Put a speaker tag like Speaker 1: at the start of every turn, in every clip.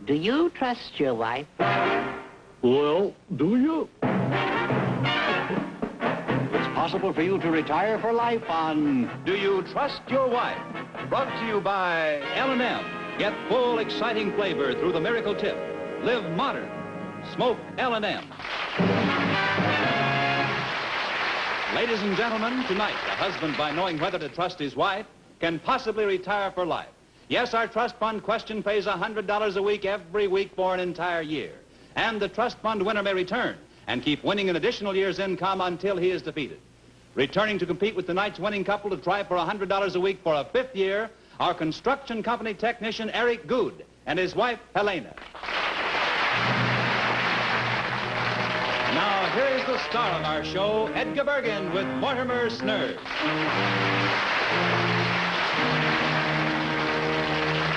Speaker 1: Do you trust your wife?
Speaker 2: Well, do you?
Speaker 3: It's possible for you to retire for life on
Speaker 4: Do You Trust Your Wife? Brought to you by L&M. Get full, exciting flavor through the Miracle Tip. Live modern. Smoke L&M. Ladies and gentlemen, tonight, a husband, by knowing whether to trust his wife, can possibly retire for life. Yes, our trust fund question pays $100 a week every week for an entire year. And the trust fund winner may return and keep winning an additional year's income until he is defeated. Returning to compete with tonight's winning couple to try for $100 a week for a 5th year, our construction company technician Eric Good and his wife Helena. Now, here is the star of our show, Edgar Bergen with Mortimer Snurd.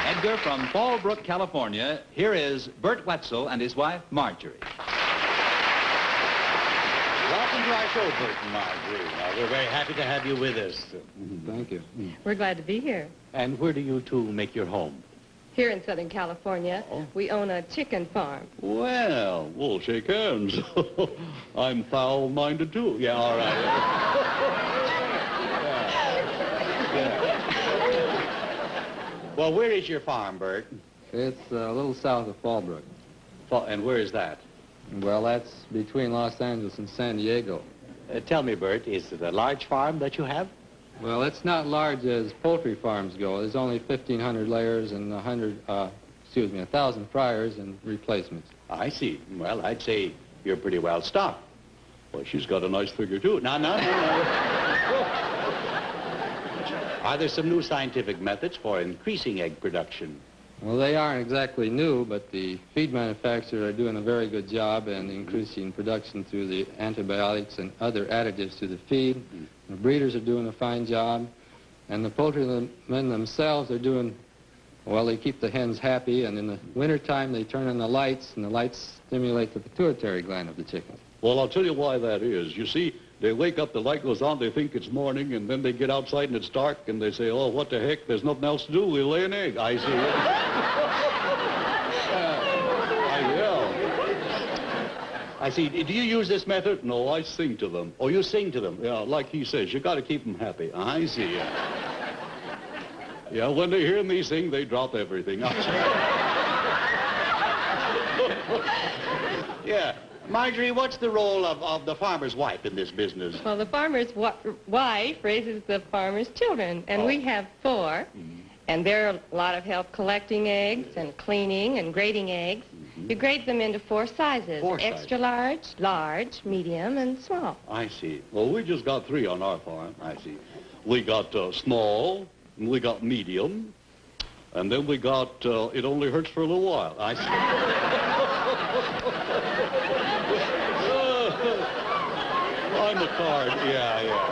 Speaker 4: Edgar from Fallbrook, California, here is Bert Wetzel and his wife, Marjorie.
Speaker 3: Welcome to our show, Bert and Marjorie. We're very happy to have you with us.
Speaker 2: Thank you.
Speaker 5: We're glad to be here.
Speaker 3: And where do you two make your home?
Speaker 5: Here in Southern California,
Speaker 3: Oh.
Speaker 5: we own a chicken farm.
Speaker 2: Well, we'll shake hands. I'm foul-minded, too. Yeah, all right.
Speaker 3: Yeah. Well, where is your farm, Bert?
Speaker 6: It's a little south of Fallbrook.
Speaker 3: And where is that?
Speaker 6: Well, that's between Los Angeles and San Diego.
Speaker 3: Tell me, Bert, is it a large farm that you have?
Speaker 6: Well, it's not large as poultry farms go. There's only 1,500 layers and 1,000 fryers and replacements.
Speaker 3: I see. Well, I'd say you're pretty well stocked.
Speaker 2: Well, she's got a nice figure, too.
Speaker 3: No. Are there some new scientific methods for increasing egg production?
Speaker 6: Well, they aren't exactly new, but the feed manufacturers are doing a very good job in increasing production through the antibiotics and other additives to the feed. The breeders are doing a fine job, and the poultry men themselves are doing, well, they keep the hens happy, and in the wintertime they turn on the lights, and the lights stimulate the pituitary gland of the chickens.
Speaker 2: Well, I'll tell you why that is. You see, they wake up, the light goes on, they think it's morning, and then they get outside and it's dark, and they say, oh, what the heck, there's nothing else to do, we'll lay an egg. I see.
Speaker 3: I see. Do you use this method?
Speaker 2: No, I sing to them.
Speaker 3: Oh, you sing to them?
Speaker 2: Yeah, like he says, you got to keep them happy. I see. Yeah, when they hear me sing, they drop everything.
Speaker 3: Yeah. Marjorie, what's the role of the farmer's wife in this business?
Speaker 5: Well, the farmer's wife raises the farmer's children, and we have 4. And they're a lot of help collecting eggs and cleaning and grading eggs. You grade them into 4 sizes, extra large, large, medium, and small.
Speaker 3: I see.
Speaker 2: Well, we just got 3 on our farm.
Speaker 3: I see.
Speaker 2: We got small, and we got medium, and then we got it only hurts for a little while. I see. I'm a card. Yeah.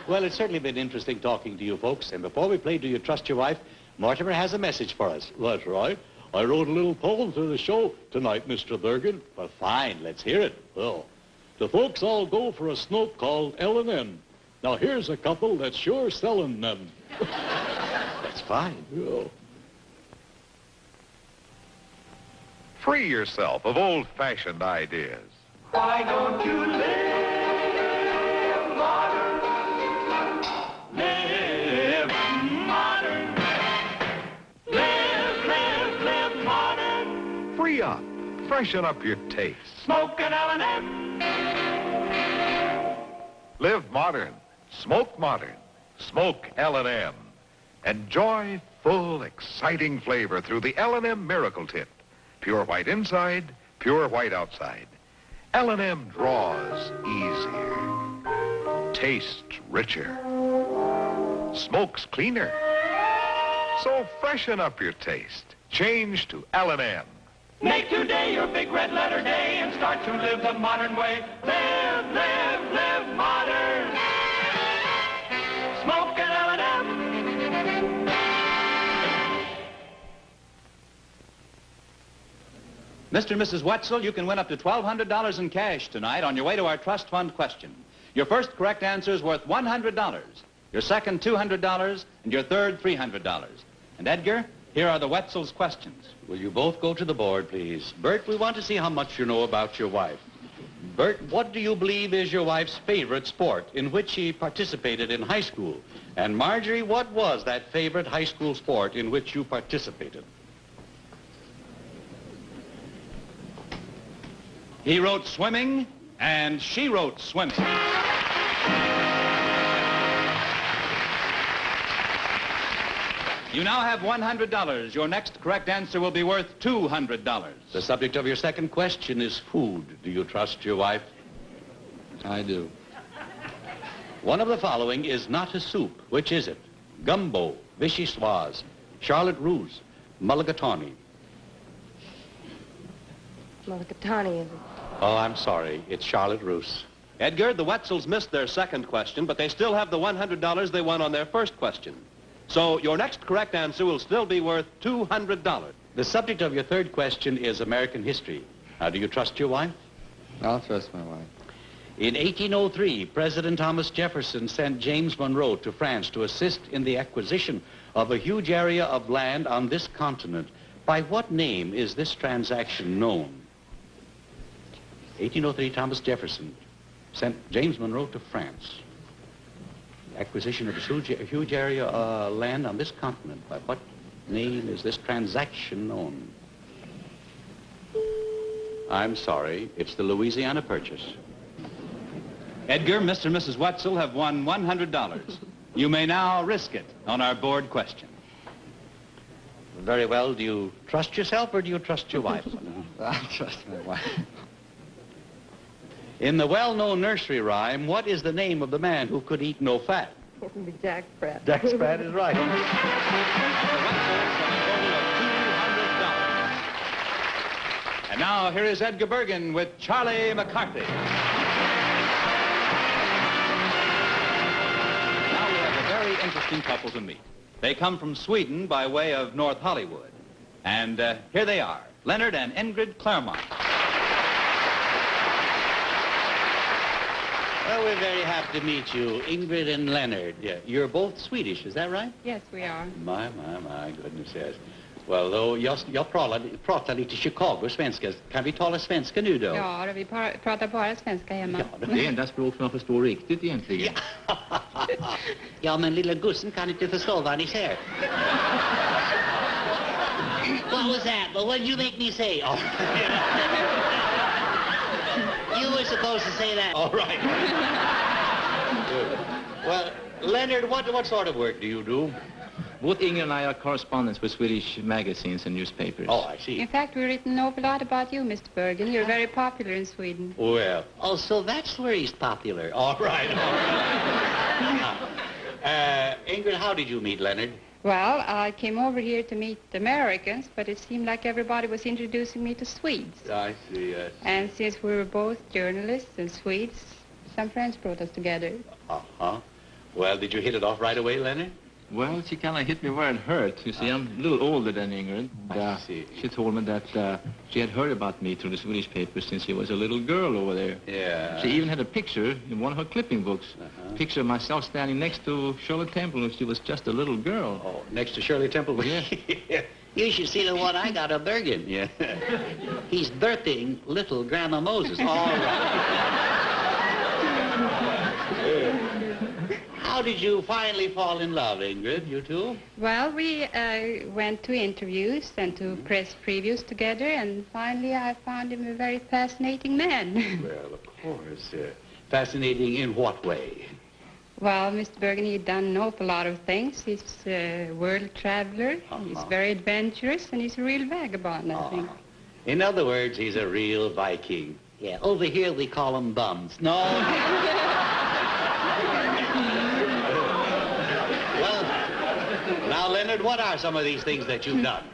Speaker 3: Well, it's certainly been interesting talking to you folks, and before we play Do You Trust Your Wife, Mortimer has a message for us.
Speaker 2: That's right. I wrote a little poem to the show tonight, Mr. Bergen.
Speaker 3: Well, fine. Let's hear it.
Speaker 2: Well, the folks all go for a smoke called L&M. Now, here's a couple that's sure selling them.
Speaker 3: That's fine.
Speaker 2: Yeah.
Speaker 7: Free yourself of old-fashioned ideas.
Speaker 8: Why don't you live modern? Live modern. Live modern.
Speaker 7: Free up. Freshen up your taste.
Speaker 8: Smoke an L&M.
Speaker 7: Live modern. Smoke modern. Smoke L&M. Enjoy full, exciting flavor through the L&M Miracle Tip. Pure white inside, pure white outside. L&M draws easier. Tastes richer. Smokes cleaner. So freshen up your taste. Change to L&M.
Speaker 8: Make today your big red letter day and start to live the modern way. Live modern. Smoke an L&M.
Speaker 4: Mr. and Mrs. Wetzel, you can win up to $1,200 in cash tonight on your way to our trust fund question. Your first correct answer is worth $100. Your second, $200, and your third, $300. And Edgar, Here are the Wetzel's questions.
Speaker 2: Will you both go to the board, please? Bert, we want to see how much you know about your wife. Bert, what do you believe is your wife's favorite sport in which she participated in high school? And Marjorie, what was that favorite high school sport in which you participated?
Speaker 4: He wrote swimming, and she wrote swimming. You now have $100. Your next correct answer will be worth $200.
Speaker 2: The subject of your second question is food. Do you trust your wife?
Speaker 6: I do.
Speaker 2: One of the following is not a soup. Which is it? Gumbo, vichyssoise, Charlotte Russe, mulligatawny.
Speaker 5: Mulligatawny, is it?
Speaker 2: Oh, I'm sorry. It's Charlotte Russe.
Speaker 1: Edgar, the Wetzels missed their second question, but they still have the $100 they won on their first question. So your next correct answer will still be worth $200.
Speaker 2: The subject of your third question is American history. Now, do you trust your wife?
Speaker 6: I'll trust my wife.
Speaker 2: In 1803, President Thomas Jefferson sent James Monroe to France to assist in the acquisition of a huge area of land on this continent. By what name is this transaction known? 1803, Thomas Jefferson sent James Monroe to France. Acquisition of a huge area of land on this continent. By what name is this transaction known? I'm sorry, it's the Louisiana Purchase.
Speaker 4: Edgar, Mr. and Mrs. Wetzel have won $100. You may now risk it on our board question.
Speaker 2: Very well. Do you trust yourself or do you trust your wife?
Speaker 6: I trust my wife.
Speaker 2: In the well-known nursery rhyme, what is the name of the man who could eat no fat?
Speaker 5: It would be Jack Pratt.
Speaker 2: Jack Pratt is right.
Speaker 4: And now here is Edgar Bergen with Charlie McCarthy. Now we have a very interesting couple to meet. They come from Sweden by way of North Hollywood. And here they are, Leonard and Ingrid Claremont.
Speaker 2: Well, we're very happy to meet you, Ingrid and Leonard. Yeah, you're both Swedish, is that right?
Speaker 5: Yes, we are.
Speaker 2: My goodness, yes. Well, då, jag pratar lite Chicago-svenska. Kan vi tala svenska nu då?
Speaker 9: Ja, vi pratar bara svenska hemma.
Speaker 2: Ja,
Speaker 10: Det är enda språk som jag förstår riktigt egentligen.
Speaker 2: Ja, men lilla gussen kan inte förstå vad ni säger. What was that? Well, what did you make me say? Oh. You were supposed to say that. All right. Well, Leonard, what sort of work do you do?
Speaker 10: Both Inger and I are correspondents with Swedish magazines and newspapers.
Speaker 2: Oh, I see.
Speaker 9: In fact, we've written an awful lot about you, Mr. Bergen. You're very popular in Sweden.
Speaker 2: Well, oh, so that's where he's popular. All right, all right. Ingrid, how did you meet Leonard?
Speaker 9: Well, I came over here to meet Americans, but it seemed like everybody was introducing me to Swedes.
Speaker 2: I see, yes.
Speaker 9: And since we were both journalists and Swedes, some friends brought us together.
Speaker 2: Uh-huh. Well, did you hit it off right away, Leonard?
Speaker 10: Well, she kind of hit me where it hurt. You see, I'm a little older than Ingrid.
Speaker 2: I see.
Speaker 10: She told me that she had heard about me through the Swedish papers since she was a little girl over there.
Speaker 2: Yeah.
Speaker 10: She even had a picture in one of her clipping books. Picture of myself standing next to Shirley Temple when she was just a little girl.
Speaker 2: Oh, next to Shirley Temple?
Speaker 10: Yeah.
Speaker 2: You should see the one I got of Bergen. Yeah. He's birthing little Grandma Moses. All right. How did you finally fall in love, Ingrid, you two?
Speaker 9: Well, we went to interviews and to press previews together, and finally I found him a very fascinating man.
Speaker 2: Well, of course. Fascinating in what way?
Speaker 9: Well, Mr. Bergen, he'd done an awful lot of things. He's a world traveler, he's very adventurous, and he's a real vagabond, I think.
Speaker 2: In other words, he's a real Viking. Yeah, over here we call them bums. No. Well, now, Leonard, what are some of these things that you've done?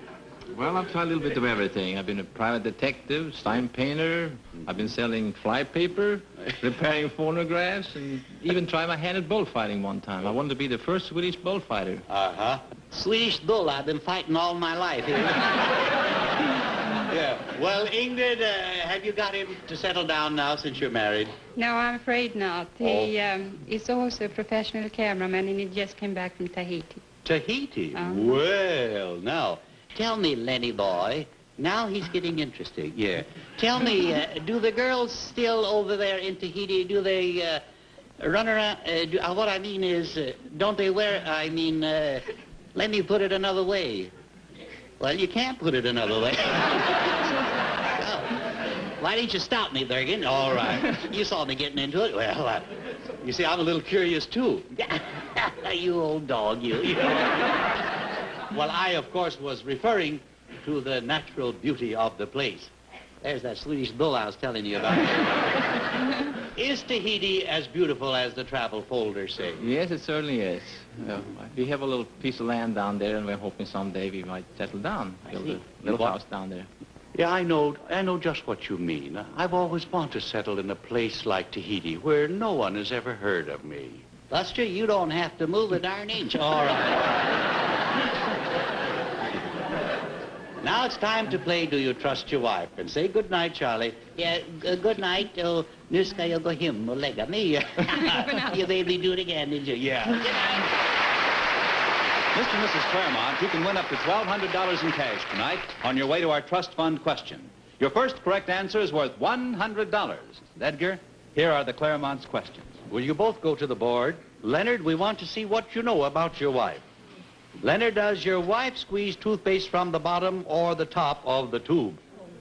Speaker 10: Well, I've tried a little bit of everything. I've been a private detective, sign painter. I've been selling fly paper, repairing phonographs, and even tried my hand at bullfighting one time. I wanted to be the first Swedish bullfighter.
Speaker 2: Uh-huh. Swedish bull, I've been fighting all my life. Yeah. Well, Ingrid, have you got him to settle down now since you're married?
Speaker 9: No, I'm afraid not. He's also a professional cameraman, and he just came back from Tahiti.
Speaker 2: Tahiti? Well, now, tell me, Lenny boy, now he's getting interesting. Yeah. Tell me, do the girls still over there in Tahiti, do they run around? What I mean is, don't they wear, let me put it another way. Well, you can't put it another way. Why didn't you stop me, Bergen? All right. You saw me getting into it. Well, you see, I'm a little curious, too. You old dog, you. Well, I, of course, was referring to the natural beauty of the place. There's that Swedish bull I was telling you about. Is Tahiti as beautiful as the travel folders say?
Speaker 10: Yes, it certainly is. We have a little piece of land down there, and we're hoping someday we might settle down, build a little house down there.
Speaker 2: Yeah, I know just what you mean. I've always wanted to settle in a place like Tahiti where no one has ever heard of me. Buster, you don't have to move a darn inch. All right. Now it's time to play Do You Trust Your Wife? And say good night, Charlie. Yeah, good night. Nu ska jag gå hem och lägga mig. You made me do it again, didn't you? Yeah.
Speaker 4: Mr. and Mrs. Claremont, you can win up to $1,200 in cash tonight on your way to our trust fund question. Your first correct answer is worth $100. Edgar, here are the Claremont's questions.
Speaker 2: Will you both go to the board? Leonard, we want to see what you know about your wife. Leonard, does your wife squeeze toothpaste from the bottom or the top of the tube?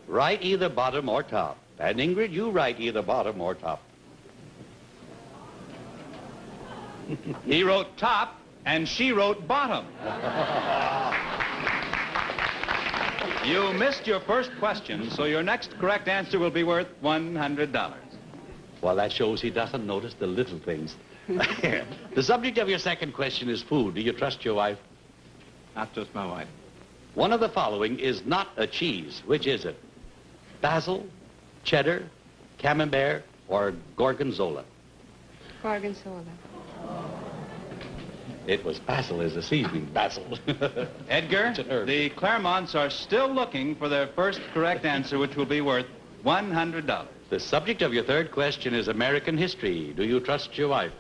Speaker 2: Write either bottom or top. And Ingrid, you write either bottom or top.
Speaker 4: He wrote top, and she wrote bottom. You missed your first question, so your next correct answer will be worth $100.
Speaker 2: Well, that shows he doesn't notice the little things. The subject of your second question is food. Do you trust your wife?
Speaker 10: I trust my wife.
Speaker 2: One of the following is not a cheese. Which is it? Basil, cheddar, camembert, or gorgonzola?
Speaker 9: Gorgonzola.
Speaker 2: It was basil as a seasoning. Basil.
Speaker 4: Edgar, the Claremonts are still looking for their first correct answer, which will be worth $100.
Speaker 2: The subject of your third question is American history. Do you trust your wife?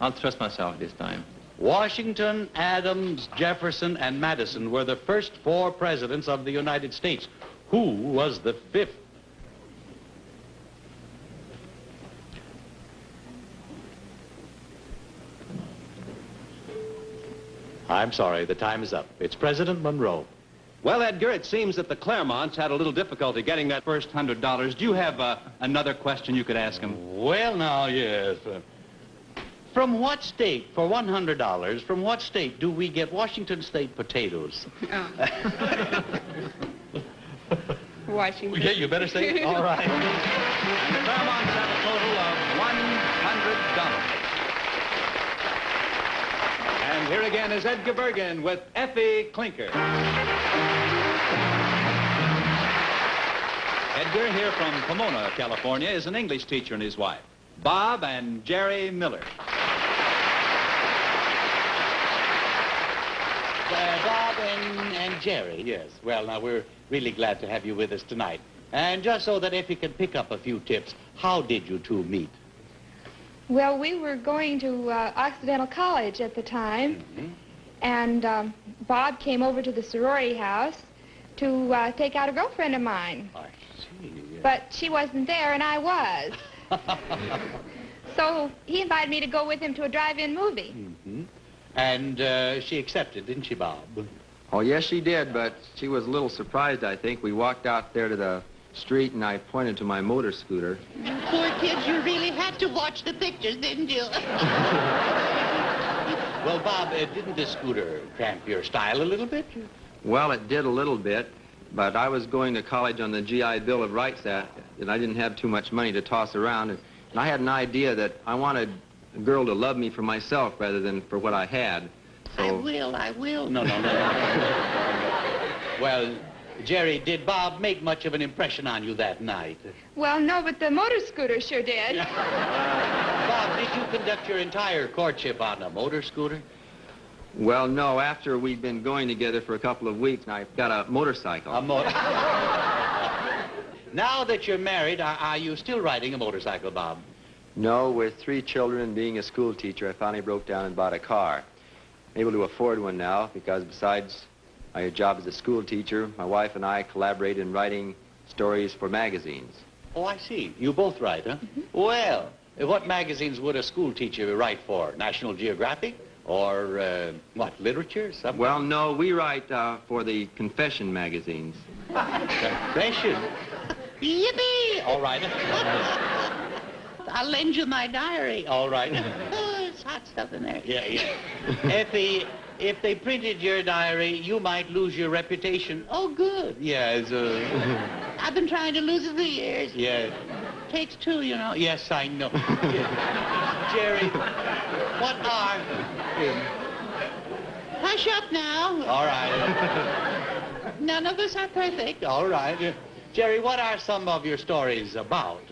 Speaker 10: I'll trust myself this time.
Speaker 2: Washington, Adams, Jefferson, and Madison were the first 4 presidents of the United States. Who was the 5th? I'm sorry, the time is up. It's President Monroe.
Speaker 4: Well, Edgar, it seems that the Claremonts had a little difficulty getting that first $100. Do you have another question you could ask them?
Speaker 2: Well, now, yes. From what state, for $100, from what state do we get Washington State potatoes?
Speaker 9: Oh. Washington.
Speaker 2: Yeah, you better say it. All right.
Speaker 4: And the Claremonts have a total of $100. And here again is Edgar Bergen with Effie Clinker. Edgar, here from Pomona, California, is an English teacher and his wife, Bob and Jerry Miller.
Speaker 2: Bob and Jerry, yes. Well, now, we're really glad to have you with us tonight. And just so that Effie can pick up a few tips, how did you two meet?
Speaker 11: Well, we were going to Occidental College at the time, and Bob came over to the sorority house to take out a girlfriend of mine.
Speaker 2: I see. Yes.
Speaker 11: But she wasn't there, and I was. So he invited me to go with him to a drive-in movie.
Speaker 2: And she accepted, didn't she, Bob?
Speaker 6: Oh, yes, she did, but she was a little surprised, I think. We walked out there to the street, and I pointed to my motor scooter.
Speaker 2: You poor kids, you really had to watch the pictures, didn't you? Well, Bob, didn't this scooter cramp your style a little bit?
Speaker 6: Well, it did a little bit, but I was going to college on the GI Bill of Rights Act, and I didn't have too much money to toss around, and I had an idea that I wanted a girl to love me for myself rather than for what I had. So...
Speaker 2: I will. No. Well, Jerry, did Bob make much of an impression on you that night?
Speaker 11: Well, no, but the motor scooter sure did.
Speaker 2: Bob, did you conduct your entire courtship on a motor scooter?
Speaker 6: Well, no. After we'd been going together for a couple of weeks, I got a motorcycle.
Speaker 2: Now that you're married, are you still riding a motorcycle, Bob?
Speaker 6: No, with 3 children and being a school teacher, I finally broke down and bought a car.
Speaker 12: able to afford one now because besides my job as a school teacher, my wife and I collaborate in writing stories for magazines.
Speaker 3: Oh, I see. You both write, huh? Well, what magazines would a school teacher write for? National Geographic? Or, what, literature? Something?
Speaker 12: Well, no, we write for the confession magazines.
Speaker 3: Confession?
Speaker 13: Yippee!
Speaker 3: All right.
Speaker 13: I'll lend you my diary.
Speaker 3: All right.
Speaker 13: Oh, it's hot stuff in there.
Speaker 3: Yeah, yeah. Effie, if they printed your diary, you might lose your reputation.
Speaker 13: Oh, good.
Speaker 3: Yes,
Speaker 13: I've been trying to lose it for years.
Speaker 3: yeah.
Speaker 13: Takes two, you know.
Speaker 3: Yes, I know. Jerry, what are...
Speaker 13: Hush up now.
Speaker 3: All right.
Speaker 13: None of us are perfect.
Speaker 3: All right. Jerry, what are some of your stories about?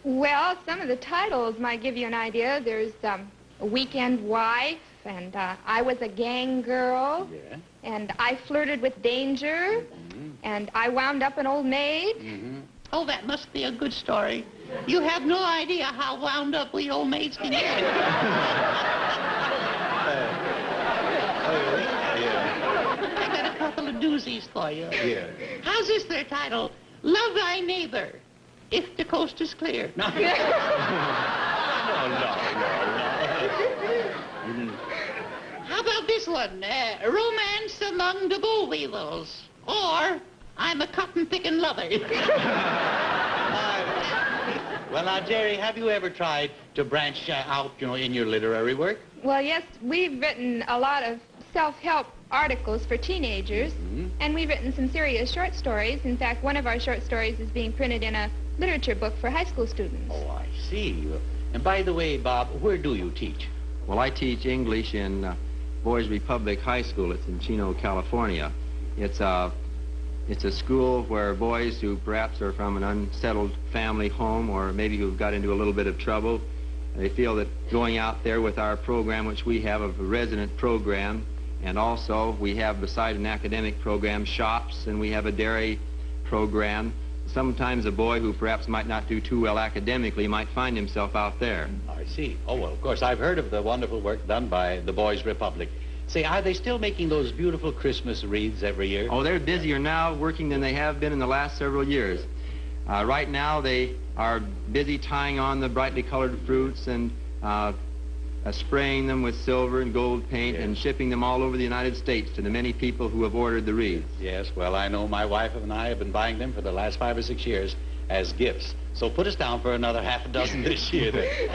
Speaker 11: Well, some of the titles might give you an idea. There's A Weekend Wife, and I Was a Gang Girl,
Speaker 3: Yeah.
Speaker 11: and I Flirted with Danger, and I Wound Up an Old Maid.
Speaker 13: Oh, that must be a good story. You have no idea how wound up we old maids can get. I got a couple of doozies for you.
Speaker 3: Yeah.
Speaker 13: How's this their title? Love Thy Neighbor, if the coast is clear.
Speaker 3: No. No.
Speaker 13: How about this one? Romance Among the Boll Weevils, or I'm a cotton-picking lover.
Speaker 3: Well, now, Jerry, have you ever tried to branch out, in your literary work?
Speaker 11: Well, yes, we've written a lot of self-help articles for teenagers, and we've written some serious short stories. In fact, one of our short stories is being printed in a literature book for high school students.
Speaker 3: Oh, I see. And by the way, Bob, where do you teach?
Speaker 12: Well, I teach English in Boys Republic High School. It's in Chino, California. It's a school where boys who perhaps are from an unsettled family home or maybe who've got into a little bit of trouble, they feel that going out there with our program, which we have a resident program, and also we have, besides an academic program, shops, and we have a dairy program. Sometimes a boy who perhaps might not do too well academically might find himself out there.
Speaker 3: I see. Oh, well, of course, I've heard of the wonderful work done by the Boys Republic. Say, are they still making those beautiful Christmas wreaths every year?
Speaker 12: Oh, they're busier now working than they have been in the last several years. Right now, they are busy tying on the brightly colored fruits and spraying them with silver and gold paint and shipping them all over the United States to the many people who have ordered the wreaths.
Speaker 3: Yes, well, I know my wife and I have been buying them for the last 5 or 6 years as gifts. So put us down for another half a dozen this year, then.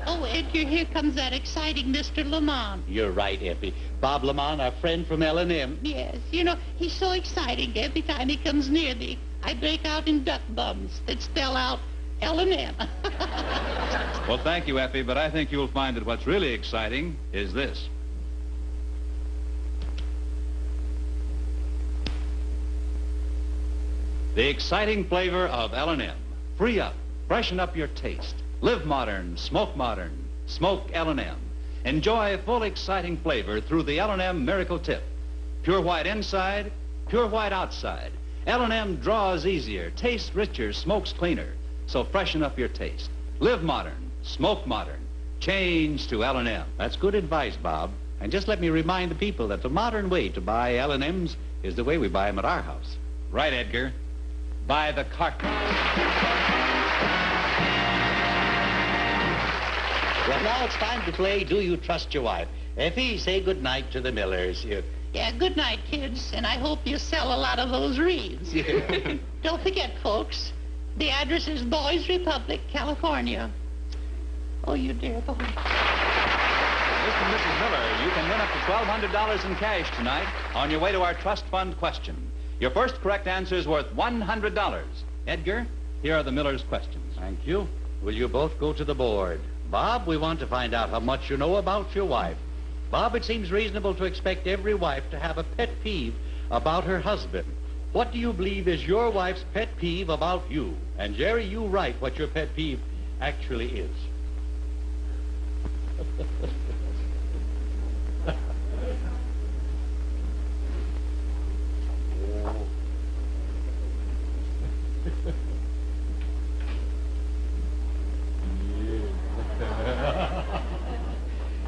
Speaker 13: Oh, Edgar, here comes that exciting Mr. Lamont.
Speaker 3: You're right, Effie. Bob Lamont, our friend from L&M.
Speaker 13: Yes, you know, he's so exciting. Every time he comes near me, I break out in duck bums that spell out L&M.
Speaker 4: Well, thank you, Effie, but I think you'll find that what's really exciting is this. The exciting flavor of L&M. Free up, freshen up your taste. Live modern, smoke L&M. Enjoy full exciting flavor through the L&M Miracle Tip. Pure white inside, pure white outside. L&M draws easier, tastes richer, smokes cleaner. So freshen up your taste. Live modern, smoke modern. Change to L&M.
Speaker 3: That's good advice, Bob. And just let me remind the people that the modern way to buy L&Ms is the way we buy them at our house.
Speaker 4: Right, Edgar. Buy the Kartonok.
Speaker 3: Well, now it's time to play Do You Trust Your Wife? Effie, say good night to the Millers.
Speaker 13: Yeah, good night, kids, and I hope you sell a lot of those wreaths. Don't forget, folks, the address is Boys Republic, California. Oh, you dear boy.
Speaker 4: Mr. and Mrs. Miller, you can win up to $1,200 in cash tonight on your way to our trust fund question. Your first correct answer is worth $100. Edgar, here are the Miller's questions.
Speaker 3: Thank you. Will you both go to the board? Bob, we want to find out how much you know about your wife. Bob, it seems reasonable to expect every wife to have a pet peeve about her husband. What do you believe is your wife's pet peeve about you? And Jerry, you write what your pet peeve actually is.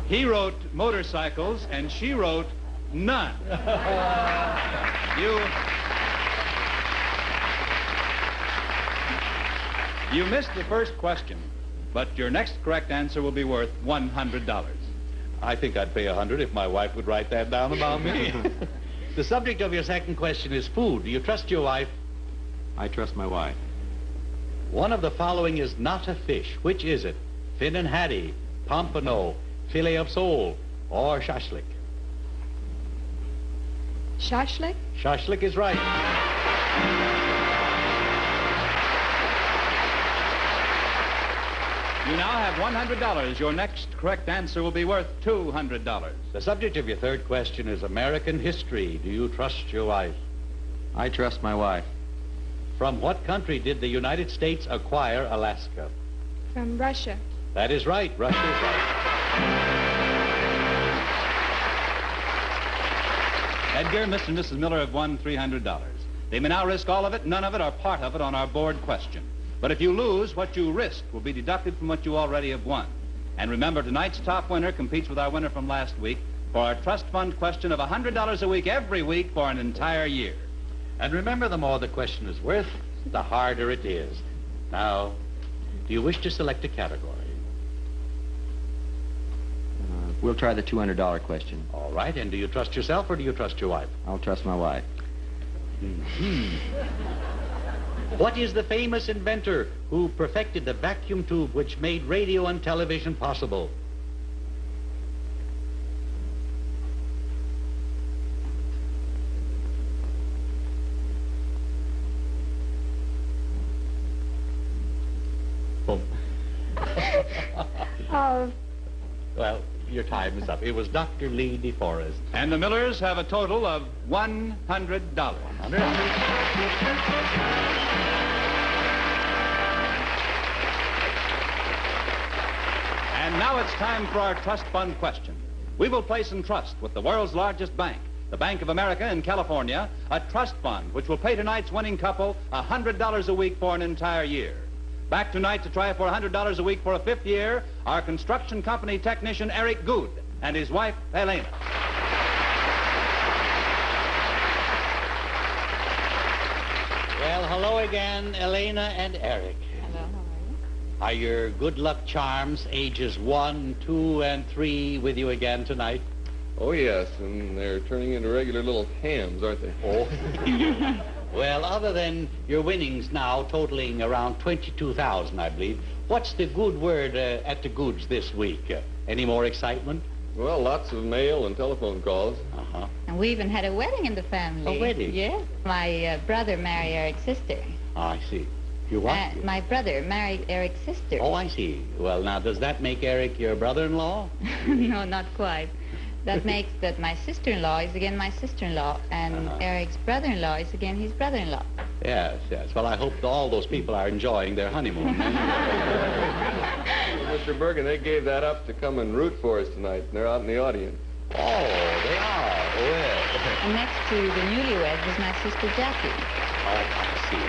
Speaker 4: He wrote motorcycles, and she wrote none. You missed the first question, but your next correct answer will be worth $100.
Speaker 2: I think I'd pay $100 if my wife would write that down about me. The subject of your second question is food. Do you trust your wife?
Speaker 12: I trust my wife.
Speaker 2: One of the following is not a fish. Which is it? Fin and Hattie, pompano, filet of sole, or shashlik?
Speaker 11: Shashlik?
Speaker 2: Shashlik is right.
Speaker 4: You now have $100. Your next correct answer will be worth $200.
Speaker 2: The subject of your third question is American history. Do you trust your wife?
Speaker 12: I trust my wife.
Speaker 2: From what country did the United States acquire Alaska?
Speaker 11: From Russia.
Speaker 2: That is right. Russia is right.
Speaker 4: Edgar, Mr. and Mrs. Miller have won $300. They may now risk all of it, none of it, or part of it on our board question. But if you lose, what you risk will be deducted from what you already have won. And remember, tonight's top winner competes with our winner from last week for our trust fund question of $100 a week every week for an entire year.
Speaker 2: And remember, the more the question is worth, the harder it is. Now, do you wish to select a category?
Speaker 12: We'll try the $200 question.
Speaker 2: All right, and do you trust yourself or do you trust your wife?
Speaker 12: I'll trust my wife.
Speaker 2: What is the famous inventor who perfected the vacuum tube which made radio and television possible? Boom. Well, your time is up. It was Dr. Lee DeForest.
Speaker 4: And the Millers have a total of $100. And now it's time for our trust fund question. We will place in trust with the world's largest bank, the Bank of America in California, a trust fund which will pay tonight's winning couple $100 a week for an entire year. Back tonight to try for $100 a week for a fifth year, our construction company technician Eric Good and his wife Elena.
Speaker 2: Well, hello again, Elena and Eric.
Speaker 5: Hello, how are you?
Speaker 2: Are your good luck charms ages 1, 2, and 3 with you again tonight?
Speaker 14: Oh, yes, and they're turning into regular little hams, aren't they?
Speaker 2: Oh. Well, other than your winnings now totaling around $22,000, I believe, what's the good word at the goods this week? Any more excitement?
Speaker 14: Well, lots of mail and telephone calls.
Speaker 2: Uh-huh.
Speaker 15: And we even had a wedding in the family.
Speaker 2: A wedding?
Speaker 15: Yes. My brother married Eric's sister.
Speaker 2: Oh, I see. You what?
Speaker 15: My brother married Eric's sister.
Speaker 2: Oh, I see. Well, now, does that make Eric your brother-in-law?
Speaker 15: No, not quite. That makes that my sister-in-law is again my sister-in-law, and Eric's brother-in-law is again his brother-in-law.
Speaker 2: Yes, yes. Well, I hope all those people are enjoying their honeymoon.
Speaker 14: Mr. Bergen, they gave that up to come and root for us tonight, and they're out in the audience.
Speaker 2: Oh, they are? Oh, well.
Speaker 15: And next to the newlyweds is my sister Jackie.
Speaker 2: Oh, I see.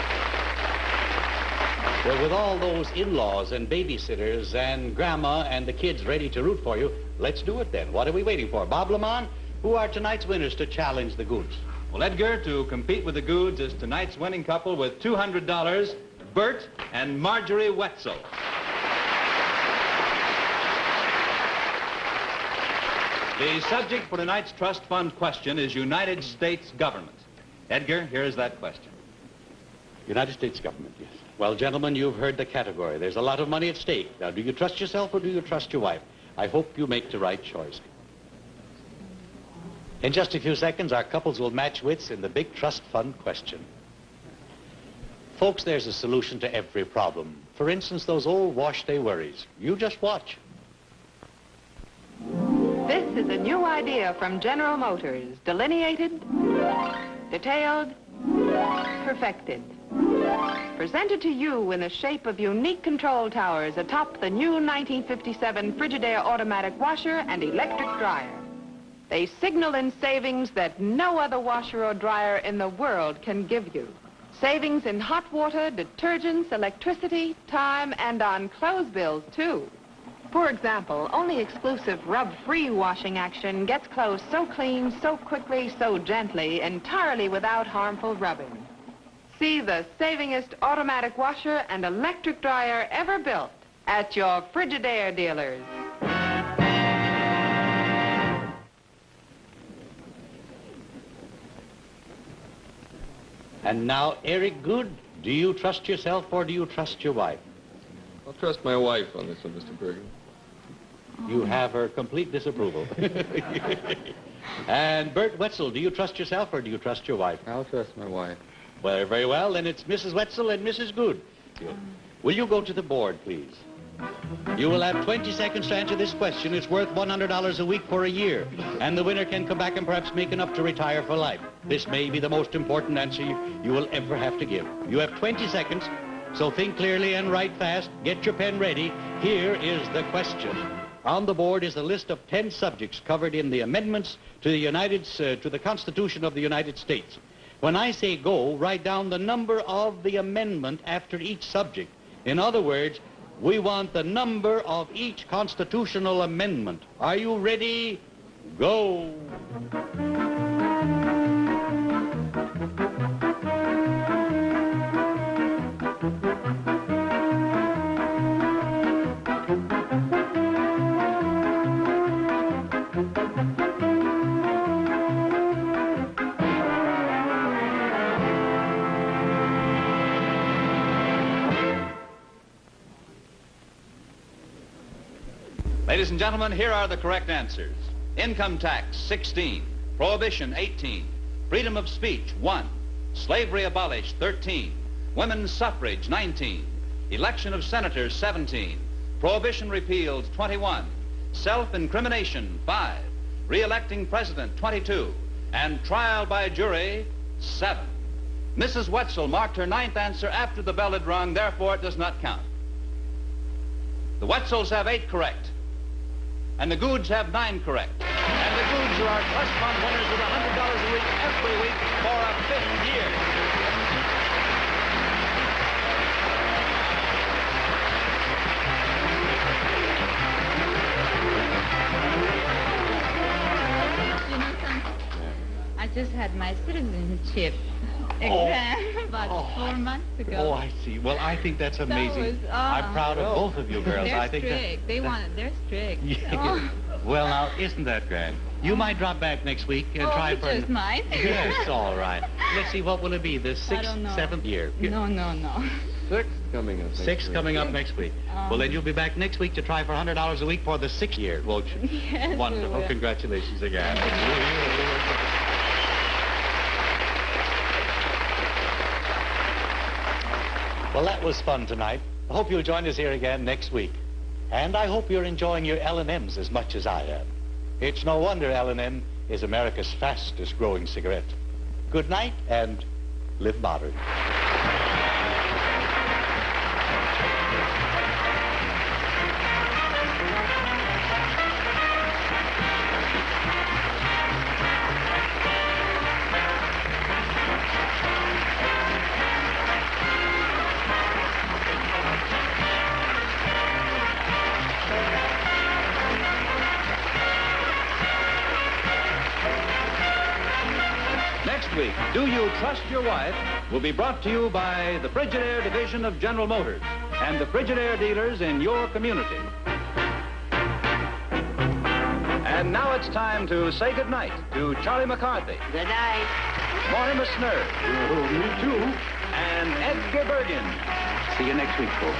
Speaker 2: Well, with all those in-laws and babysitters and grandma and the kids ready to root for you, let's do it then. What are we waiting for? Bob Lamont, who are tonight's winners to challenge the Goods?
Speaker 4: Well, Edgar, to compete with the Goods is tonight's winning couple with $200, Bert and Marjorie Wetzel. The subject for tonight's trust fund question is United States government. Edgar, here's that question.
Speaker 2: United States government, yes. Well, gentlemen, you've heard the category. There's a lot of money at stake. Now, do you trust yourself or do you trust your wife? I hope you make the right choice. In just a few seconds, our couples will match wits in the big trust fund question. Folks, there's a solution to every problem. For instance, those old wash-day worries. You just watch.
Speaker 16: This is a new idea from General Motors. Delineated, detailed, perfected. Presented to you in the shape of unique control towers atop the new 1957 Frigidaire automatic washer and electric dryer. They signal in savings that no other washer or dryer in the world can give you. Savings in hot water, detergents, electricity, time, and on clothes bills, too. For example, only exclusive rub-free washing action gets clothes so clean, so quickly, so gently, entirely without harmful rubbing. See the savingest automatic washer and electric dryer ever built at your Frigidaire dealers.
Speaker 2: And now, Eric Good, do you trust yourself or do you trust your wife?
Speaker 14: I'll trust my wife on this one, Mr. Bergen.
Speaker 2: You have her complete disapproval. And Bert Wetzel, do you trust yourself or do you trust your wife?
Speaker 6: I'll trust my wife.
Speaker 2: Well, very well. Then it's Mrs. Wetzel and Mrs. Good. Will you go to the board, please? You will have 20 seconds to answer this question. It's worth $100 a week for a year. And the winner can come back and perhaps make enough to retire for life. This may be the most important answer you will ever have to give. You have 20 seconds, so think clearly and write fast. Get your pen ready. Here is the question. On the board is a list of 10 subjects covered in the amendments to the Constitution of the United States. When I say go, write down the number of the amendment after each subject. In other words, we want the number of each constitutional amendment. Are you ready? Go.
Speaker 4: Ladies and gentlemen, here are the correct answers. Income tax, 16. Prohibition, 18. Freedom of speech, 1. Slavery abolished, 13. Women's suffrage, 19. Election of senators, 17. Prohibition repealed, 21. Self-incrimination, 5. Re-electing president, 22. And trial by jury, 7. Mrs. Wetzel marked her 9th answer after the bell had rung, therefore it does not count. The Wetzels have 8 correct. And the Goods have 9 correct. And the Goods are our trust fund winners with $100 a week every week for a 5th year.
Speaker 15: You know something? I just had my citizenship exam about 4 months ago.
Speaker 2: Oh, I see. Well, I think that's amazing. I'm proud of both of you girls.
Speaker 15: They're
Speaker 2: I think
Speaker 15: strict. They're strict.
Speaker 2: Yeah.
Speaker 15: Oh.
Speaker 2: Well, now, isn't that grand? You might drop back next week and try for...
Speaker 15: just might.
Speaker 2: Yes, all right. Let's see, what will it be? The 6th, 7th year?
Speaker 15: No.
Speaker 14: 6th coming up next
Speaker 2: 6th
Speaker 14: week.
Speaker 2: coming up next week. Well, then you'll be back next week to try for $100 a week for the 6th year, won't you?
Speaker 15: Yes,
Speaker 2: wonderful.
Speaker 15: we will.
Speaker 2: Congratulations again. Well, that was fun tonight. I hope you'll join us here again next week. And I hope you're enjoying your L&Ms as much as I am. It's no wonder L&M is America's fastest growing cigarette. Good night and live modern.
Speaker 4: Next week, Do You Trust Your Wife will be brought to you by the Frigidaire division of General Motors and the Frigidaire dealers in your community. And now it's time to say goodnight to Charlie McCarthy.
Speaker 13: Good night.
Speaker 4: Mortimer Snurr. Me too. And Edgar Bergen. See you next week, folks.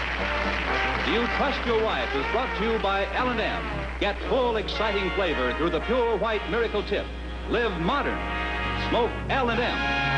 Speaker 4: Do You Trust Your Wife is brought to you by L&M. Get full, exciting flavor through the pure white Miracle Tip. Live modern. Smoke L&M.